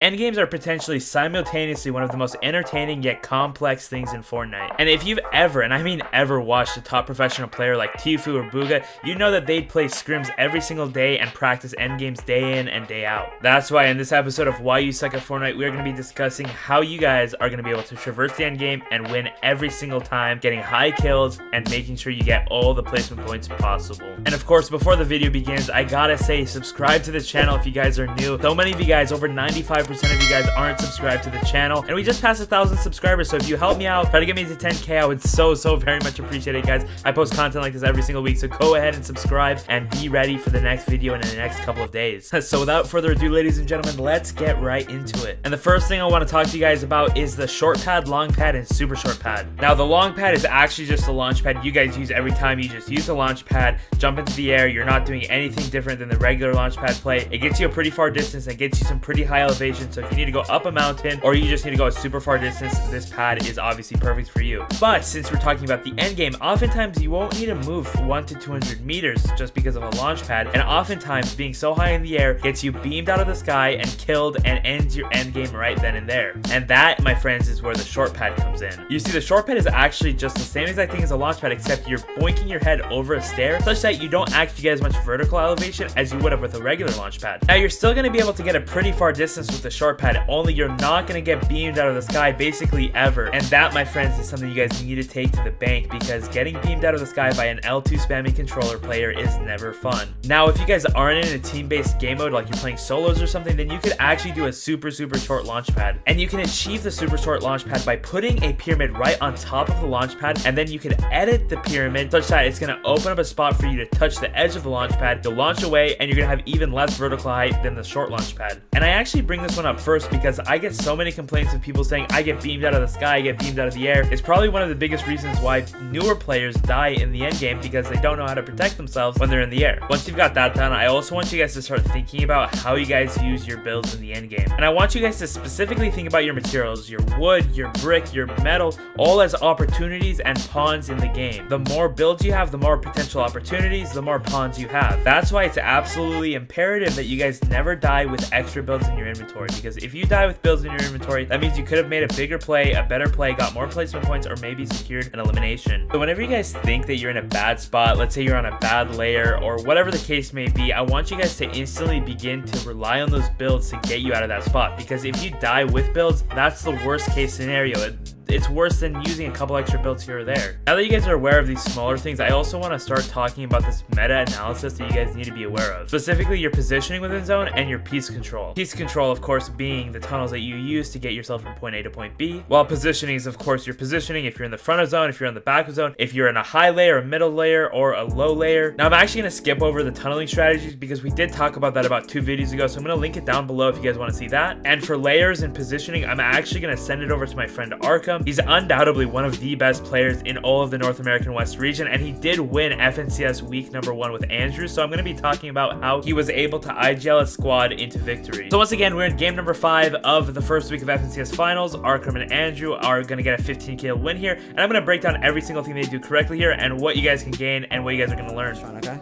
Endgames are potentially simultaneously one of the most entertaining yet complex things in Fortnite. And if you've ever, and I mean ever, watched a top professional player like Tfue or Booga, you know that they'd play scrims every single day and practice endgames day in and day out. That's why in this episode of Why You Suck at Fortnite, we're going to be discussing how you guys are going to be able to traverse the endgame and win every single time, getting high kills and making sure you get all the placement points possible. And of course, before the video begins, I gotta say, subscribe to this channel if you guys are new. So many of you guys, over 95% of you guys aren't subscribed to the channel, and we just passed 1,000 subscribers. So if you help me out, try to get me to 10K, I would so very much appreciate it, guys. I post content like this every single week, so go ahead and subscribe and be ready for the next video in the next couple of days. So without further ado, ladies and gentlemen, let's get right into it. And the first thing I want to talk to you guys about is the short pad, long pad, and super short pad. Now the long pad is actually just a launch pad you guys use every time you just use the launch pad, jump into the air. You're not doing anything different than the regular launch pad play. It gets you a pretty far distance and gets you some pretty high elevation. So if you need to go up a mountain or you just need to go a super far distance, this pad is obviously perfect for you. But since we're talking about the end game, oftentimes you won't need to move 1 to 200 meters just because of a launch pad, and oftentimes being so high in the air gets you beamed out of the sky and killed and ends your end game right then and there. And that, my friends, is where the short pad comes in. You see, the short pad is actually just the same exact thing as a launch pad, except you're boinking your head over a stair such that you don't actually get as much vertical elevation as you would have with a regular launch pad. Now you're still going to be able to get a pretty far distance with the short pad, only you're not going to get beamed out of the sky basically ever. And that, my friends, is something you guys need to take to the bank, because getting beamed out of the sky by an L2 spamming controller player is never fun. Now if you guys aren't in a team-based game mode, like you're playing solos or something, then you could actually do a super short launch pad. And you can achieve the super short launch pad by putting a pyramid right on top of the launch pad, and then you can edit the pyramid such that it's going to open up a spot for you to touch the edge of the launch pad, to launch away, and you're going to have even less vertical height than the short launch pad. And I actually bring this one up first because I get so many complaints of people saying I get beamed out of the sky, I get beamed out of the air. It's probably one of the biggest reasons why newer players die in the end game, because they don't know how to protect themselves when they're in the air. Once you've got that done, I also want you guys to start thinking about how you guys use your builds in the end game. And I want you guys to specifically think about your materials, your wood, your brick, your metal, all as opportunities and pawns in the game. The more builds you have, the more potential opportunities, the more pawns you have. That's why it's absolutely imperative that you guys never die with extra builds in your inventory, because if you die with builds in your inventory, that means you could have made a bigger play, a better play, got more placement points, or maybe secured an elimination. So whenever you guys think that you're in a bad spot, let's say you're on a bad layer or whatever the case may be, I want you guys to instantly begin to rely on those builds to get you out of that spot, because if you die with builds, that's the worst case scenario. It's worse than using a couple extra builds here or there. Now that you guys are aware of these smaller things, I also want to start talking about this meta-analysis that you guys need to be aware of. Specifically, your positioning within zone and your piece control. Piece control, of course, being the tunnels that you use to get yourself from point A to point B, while positioning is, of course, your positioning if you're in the front of zone, if you're in the back of zone, if you're in a high layer, a middle layer, or a low layer. Now, I'm actually going to skip over the tunneling strategies because we did talk about that about 2 videos ago, so I'm going to link it down below if you guys want to see that. And for layers and positioning, I'm actually going to send it over to my friend Arkham. He's undoubtedly one of the best players in all of the North American West region, and he did win FNCS week number 1 with Andrew, so I'm going to be talking about how he was able to IGL a squad into victory. So once again, we're in game number 5 of the first week of FNCS finals. Arkham and Andrew are going to get a 15 kill win here, and I'm going to break down every single thing they do correctly here and what you guys can gain and what you guys are going to learn. Okay.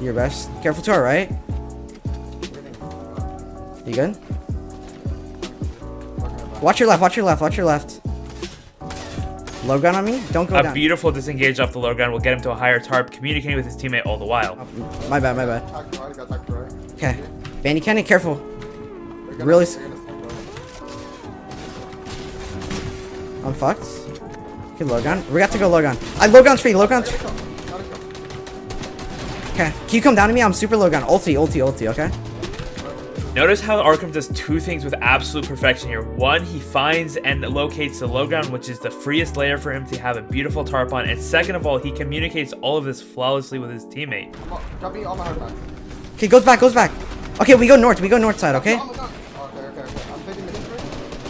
Your best. Careful tour, right? You good? Watch your left, watch your left, watch your left. Low gun on me? Don't go down. A beautiful disengage off the low gun will get him to a higher tarp, communicating with his teammate all the while. My bad, my bad. Okay. Bandy cannon, careful. Really? I'm fucked. Okay, low gun. We got to go low gun. Low gun's free, low gun's free. Okay. Can you come down to me? I'm super low gun. Ulti, okay? Notice how Arkham does 2 things with absolute perfection here. One, he finds and locates the low ground, which is the freest layer for him to have a beautiful tarp on. And second of all, he communicates all of this flawlessly with his teammate. Okay, goes back. Okay, we go north side, okay?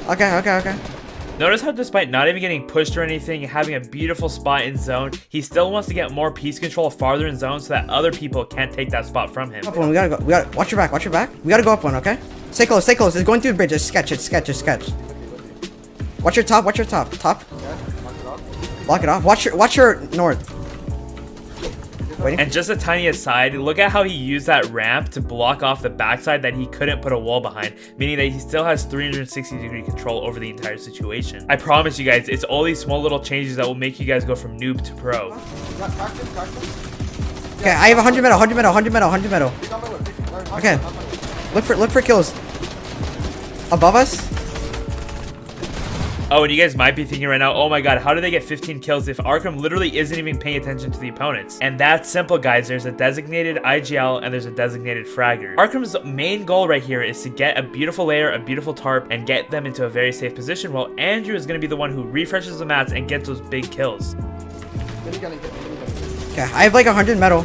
Okay. Notice how despite not even getting pushed or anything, having a beautiful spot in zone, he still wants to get more piece control farther in zone so that other people can't take that spot from him. Up one, we gotta watch your back. We gotta go up one, okay? Stay close. It's going through the bridge. Just sketch. Watch your top. Block it off. Watch your north. Waiting. And just a tiny aside, look at how he used that ramp to block off the backside that he couldn't put a wall behind, meaning that he still has 360-degree control over the entire situation. I promise you guys, it's all these small little changes that will make you guys go from noob to pro. Okay, I have 100 metal, 100 metal, 100 metal, 100 metal. Okay, look for kills. Above us. Oh, and you guys might be thinking right now, oh my god, how do they get 15 kills if Arkham literally isn't even paying attention to the opponents? And that's simple, guys. There's a designated IGL and there's a designated fragger. Arkham's main goal right here is to get a beautiful layer, a beautiful tarp, and get them into a very safe position, while Andrew is going to be the one who refreshes the mats and gets those big kills. Okay, I have like 100 metal.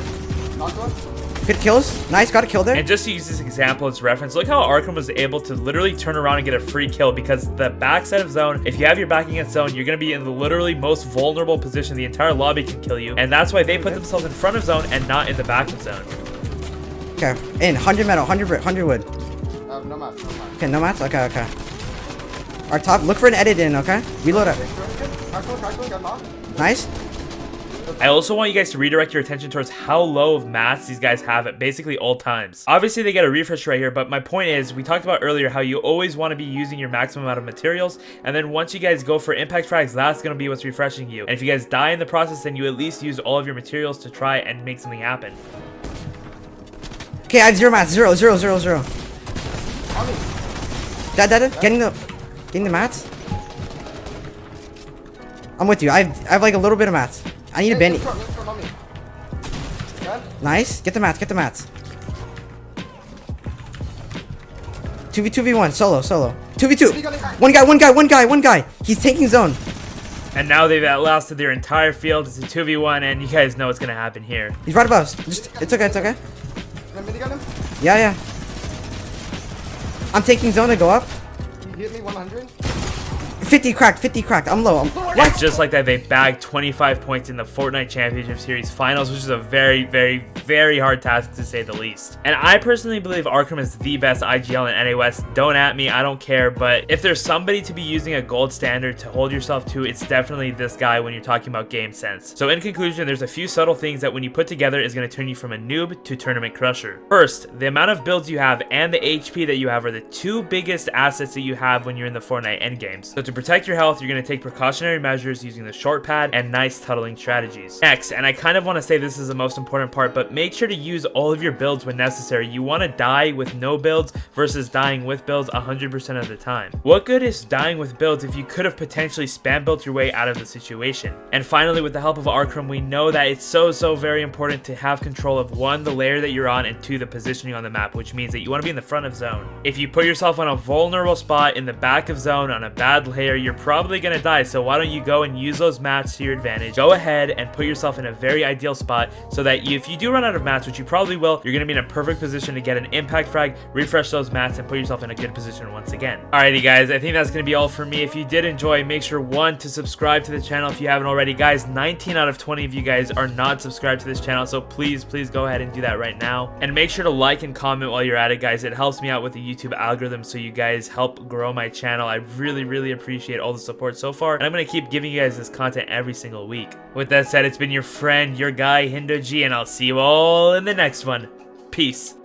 Good kills. Nice, got a kill there. And just to use this example as reference, look how Arkham was able to literally turn around and get a free kill, because the backside of zone, if you have your back against zone, you're going to be in the literally most vulnerable position. The entire lobby can kill you, and that's why they put themselves in front of zone and not in the back of zone. Okay, in 100 metal, 100 wood. No mats. Okay, no mats? Okay. Our top, look for an edit in, okay? Reload up. Nice. I also want you guys to redirect your attention towards how low of mats these guys have at basically all times. Obviously, they get a refresh right here, but my point is, we talked about earlier how you always want to be using your maximum amount of materials, and then once you guys go for impact frags, that's going to be what's refreshing you. And if you guys die in the process, then you at least use all of your materials to try and make something happen. Okay, I have 0 mats. 0. Dead. Getting the mats. I'm with you. I have like a little bit of mats. I need a Benny. Nice. Get the mats. 2v1. Solo. 2v2. One guy. He's taking zone. And now they've outlasted their entire field. It's a 2v1, and you guys know what's going to happen here. He's right above us. It's okay. Yeah. I'm taking zone to go up. You hit me 100. 50 cracked. I'm low. What? Just like that, they bagged 25 points in the Fortnite Championship Series Finals, which is a very, very, very hard task to say the least. And I personally believe Arkham is the best IGL in NA West. Don't at me, I don't care. But if there's somebody to be using a gold standard to hold yourself to, it's definitely this guy when you're talking about game sense. So in conclusion, there's a few subtle things that when you put together is going to turn you from a noob to tournament crusher. First, the amount of builds you have and the HP that you have are the two biggest assets that you have when you're in the Fortnite endgames. So to protect your health, you're going to take precautionary measures using the short pad and nice tuttling strategies. Next, and I kind of want to say this is the most important part, but make sure to use all of your builds when necessary. You want to die with no builds versus dying with builds 100% of the time. What good is dying with builds if you could have potentially spam built your way out of the situation? And finally, with the help of Arkham, we know that it's so very important to have control of 1, the layer that you're on, and 2, the positioning on the map, which means that you want to be in the front of zone. If you put yourself on a vulnerable spot in the back of zone on a bad layer, you're probably gonna die, so why don't you go and use those mats to your advantage. Go ahead and put yourself in a very ideal spot so that if you do run out of mats, which you probably will, you're gonna be in a perfect position to get an impact frag, refresh those mats, and put yourself in a good position once again. Alrighty guys, I think that's gonna be all for me. If you did enjoy, make sure 1 to subscribe to the channel if you haven't already. Guys, 19 out of 20 of you guys are not subscribed to this channel, so please go ahead and do that right now. And make sure to like and comment while you're at it, guys. It helps me out with the YouTube algorithm, so you guys help grow my channel. I really appreciate all the support so far, and I'm gonna keep giving you guys this content every single week. With that said, it's been your friend, your guy, hindog, and I'll see you all in the next one. Peace.